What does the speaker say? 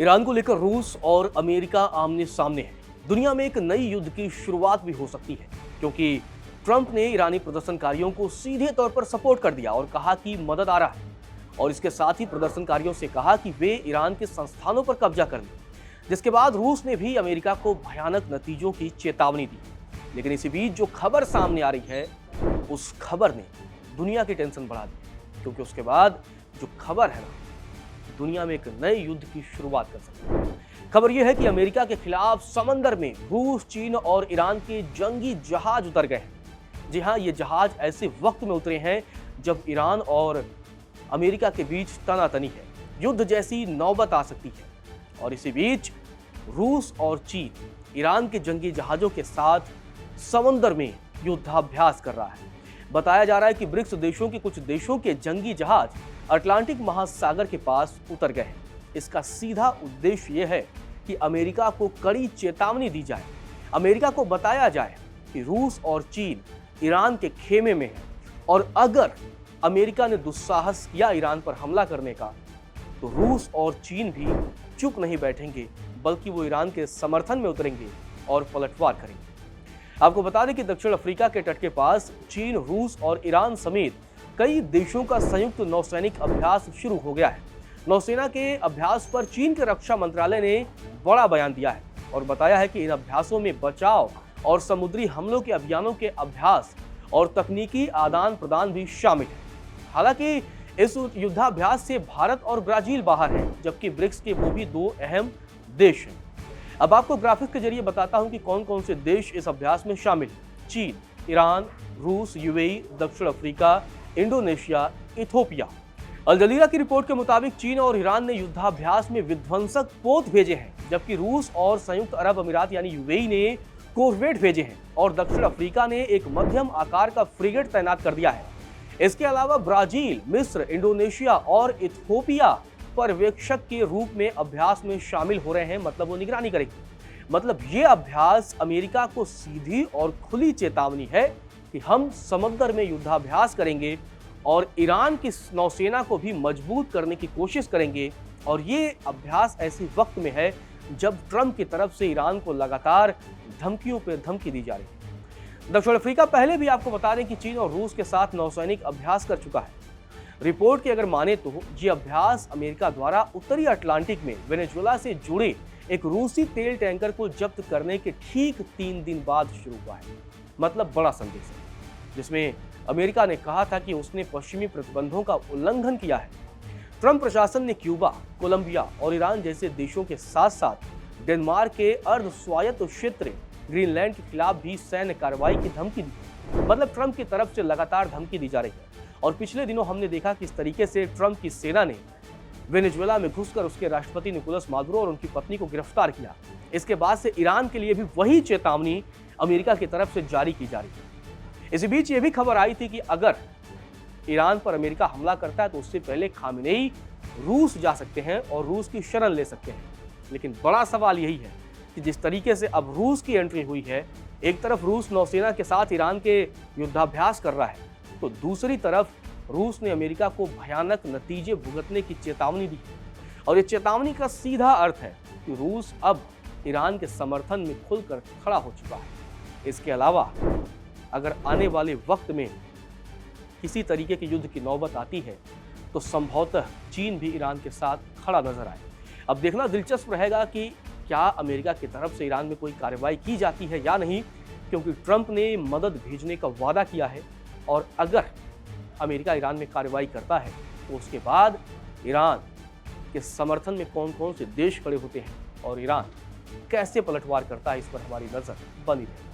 Iran को लेकर रूस और अमेरिका आमने सामने है। दुनिया में एक नई युद्ध की शुरुआत भी हो सकती है, क्योंकि ट्रंप ने ईरानी प्रदर्शनकारियों को सीधे तौर पर सपोर्ट कर दिया और कहा कि मदद आ रहा है, और इसके साथ ही प्रदर्शनकारियों से कहा कि वे ईरान के संस्थानों पर कब्जा कर लें। जिसके बाद रूस ने भी अमेरिका को भयानक नतीजों की चेतावनी दी। लेकिन इसी बीच जो खबर सामने आ रही है, उस खबर ने दुनिया की टेंशन बढ़ा दी, क्योंकि उसके बाद जो खबर है ना, दुनिया में एक नए युद्ध की शुरुआत कर सकती है। खबर यह है कि अमेरिका के खिलाफ समंदर में रूस, चीन और ईरान के जंगी जहाज उतर गए हैं। जी हां, ये जहाज ऐसे वक्त में उतरे हैं जब ईरान और अमेरिका के बीच तनातनी है, युद्ध जैसी नौबत आ सकती है। और इसी बीच रूस और चीन ईरान के जंगी जहाजों के साथ समंदर में युद्धाभ्यास कर रहा है। बताया जा रहा है कि ब्रिक्स देशों के कुछ देशों के जंगी जहाज अटलांटिक महासागर के पास उतर गए हैं। इसका सीधा उद्देश्य यह है कि अमेरिका को कड़ी चेतावनी दी जाए। अमेरिका को बताया जाए कि रूस और चीन ईरान के खेमे में है, और अगर अमेरिका ने दुस्साहस किया ईरान पर हमला करने का, तो रूस और चीन भी चुप नहीं बैठेंगे, बल्कि वो ईरान के समर्थन में उतरेंगे और पलटवार करेंगे। आपको बता दें कि दक्षिण अफ्रीका के तट के पास चीन, रूस और ईरान समेत कई देशों का संयुक्त नौसैनिक अभ्यास शुरू हो गया है। नौसेना के अभ्यास पर चीन के रक्षा मंत्रालय ने बड़ा बयान दिया है और बताया है कि इन अभ्यासों में बचाव और समुद्री हमलों के अभियानों के अभ्यास और तकनीकी आदान प्रदान भी शामिल है। हालांकि इस युद्धाभ्यास से भारत और ब्राजील बाहर हैं, जबकि ब्रिक्स के वो भी दो अहम देश हैं। अब आपको ग्राफिक्स के जरिए बताता हूं कि कौन कौन से देश इस अभ्यास में शामिल हैं। चीन, ईरान, रूस, यूएई, दक्षिण अफ्रीका, इंडोनेशिया, इथोपिया। अल जजीरा की रिपोर्ट के मुताबिक चीन और ईरान ने युद्धाभ्यास में विध्वंसक पोत भेजे हैं, जबकि रूस और संयुक्त अरब अमीरात यानी यूएई ने कोरवेट भेजे हैं, और दक्षिण अफ्रीका ने एक मध्यम आकार का फ्रिगेट तैनात कर दिया है। इसके अलावा ब्राजील, मिस्र, इंडोनेशिया और इथोपिया पर्यवेक्षक के रूप में अभ्यास में शामिल हो रहे हैं, मतलब वो निगरानी करेंगे। मतलब ये अभ्यास अमेरिका को सीधी और खुली चेतावनी है कि हम समंदर में युद्धाभ्यास करेंगे और ईरान की नौसेना को भी मजबूत करने की कोशिश करेंगे। और ये अभ्यास ऐसे वक्त में है जब ट्रंप की तरफ से ईरान को लगातार धमकियों पर धमकी दी जा रही है। दक्षिण अफ्रीका पहले भी आपको बता दें कि चीन और रूस के साथ नौसैनिक अभ्यास कर चुका है। रिपोर्ट की अगर माने तो ये अभ्यास अमेरिका द्वारा उत्तरी अटलांटिक में वेनेजुएला से जुड़े एक रूसी तेल टैंकर को जब्त करने के ठीक 3 दिन बाद शुरू हुआ है। मतलब बड़ा संदेश है, जिसमें अमेरिका ने कहा था कि उसने पश्चिमी प्रतिबंधों का उल्लंघन किया है। ट्रंप प्रशासन ने क्यूबा, कोलंबिया और ईरान जैसे देशों के साथ साथ डेनमार्क के अर्ध स्वायत्त क्षेत्र ग्रीनलैंड के खिलाफ भी सैन्य कार्रवाई की धमकी दी। मतलब ट्रंप की तरफ से लगातार धमकी दी जा रही है। और पिछले दिनों हमने देखा कि इस तरीके से ट्रंप की सेना ने वेनेजुएला में घुसकर उसके राष्ट्रपति निकोलस मादुरो और उनकी पत्नी को गिरफ्तार किया। इसके बाद से ईरान के लिए भी वही चेतावनी अमेरिका की तरफ से जारी की जा रही है। इसी बीच ये भी खबर आई थी कि अगर ईरान पर अमेरिका हमला करता है तो उससे पहले खामेनेई रूस जा सकते हैं और रूस की शरण ले सकते हैं। लेकिन बड़ा सवाल यही है कि जिस तरीके से अब रूस की एंट्री हुई है, एक तरफ रूस नौसेना के साथ ईरान के युद्धाभ्यास कर रहा है, तो दूसरी तरफ रूस ने अमेरिका को भयानक नतीजे भुगतने की चेतावनी दी। और ये चेतावनी का सीधा अर्थ है कि रूस अब ईरान के समर्थन में खुलकर खड़ा हो चुका है। इसके अलावा अगर आने वाले वक्त में किसी तरीके के युद्ध की नौबत आती है, तो संभवतः चीन भी ईरान के साथ खड़ा नजर आए। अब देखना दिलचस्प रहेगा कि क्या अमेरिका की तरफ से ईरान में कोई कार्रवाई की जाती है या नहीं, क्योंकि ट्रंप ने मदद भेजने का वादा किया है। और अगर अमेरिका ईरान में कार्रवाई करता है, तो उसके बाद ईरान के समर्थन में कौन कौन से देश खड़े होते हैं और ईरान कैसे पलटवार करता है, इस पर हमारी नजर बनी रहेगी।